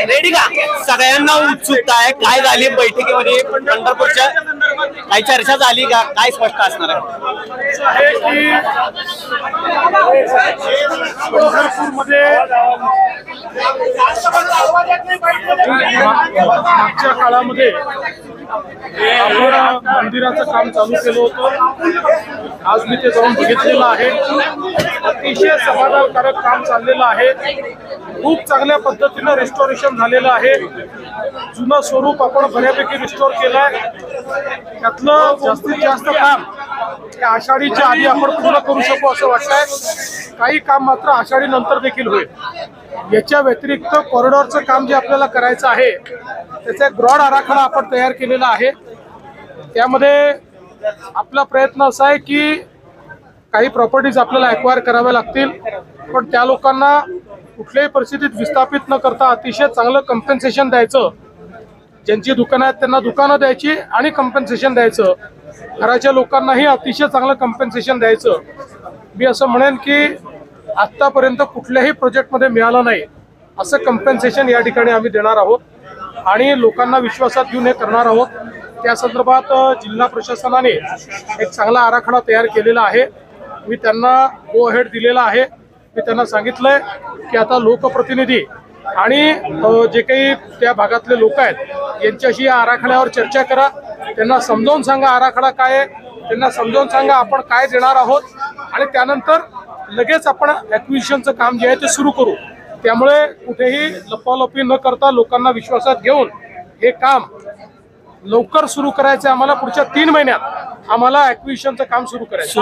Ready का सगळ्यांना उत्सुकता आहे काय झाली बैठकीमध्ये पंढरपूरच्या काही चर्चा झाली का काय स्पष्ट असणार आहे पंढरपूरमध्ये मागच्या काळामध्ये आपण मंदिराचं काम चालू केलं होतं। आज मी ते जाऊन बघितलेलं आहे। अतिशय समाधानकारक काम चाललेलं आहे। खूप चांगल्या पद्धतीने रिस्टोरेशन झालेलं आहे। जुनं स्वरूप आपण बऱ्यापैकी रिस्टोर केलंय। त्यातलं जास्तीत जास्त काम आषाढीच्या आधी आपण पूर्ण करू शकू असं वाटतंय। काही काम मात्र आषाढी नंतर देखील होईल। याच्या व्यतिरिक्त कॉरिडॉरचं काम जे आपल्याला करायचं आहे त्याचा ब्रॉड आराखडा आपण तयार केलेला आहे। त्यामध्ये आपला प्रयत्न असा आहे की काही प्रॉपर्टीज आपल्याला ॲक्वायर कराव्या लागतील, पण त्या लोकांना कुठल्याही परिस्थितीत विस्थापित न करता अतिशय चांगलं कम्पेन्सेशन द्यायचं। ज्यांची दुकानं आहेत त्यांना दुकानं द्यायची आणि कम्पेन्सेशन द्यायचं। घराच्या लोकांनाही अतिशय चांगलं कम्पेन्सेशन द्यायचं। मी असं म्हणेन की आत्तापर्यंत कुठल्याही प्रोजेक्टमध्ये मिळालं नाही असं कम्पेन्सेशन या ठिकाणी आम्ही देणार आहोत आणि लोकांना विश्वासात घेऊन हे करणार आहोत। त्या संदर्भात जिल्हा प्रशासनाने एक चांगला आराखडा तयार केलेला आहे। मी त्यांना गो अहेड दिलेला आहे। मी त्यांना सांगितलंय की आता लोकप्रतिनिधी आणि जे काही त्या भागातले लोक आहेत यांच्याशी या आराखड्यावर चर्चा करा। त्यांना समजावून सांगा आराखडा काय आहे, त्यांना समजावून सांगा आपण काय देणार आहोत आणि त्यानंतर लगेच आपण ॲक्विजिशनचं काम जे आहे ते सुरू करू। त्यामुळे कुठेही लपालपी न करता लोकांना विश्वासात घेऊन हे काम लवकर सुरू करायचं। आम्हाला पुढच्या 3 महिन्यात आम्हाला ॲक्विजिशनचं काम सुरू करायचं।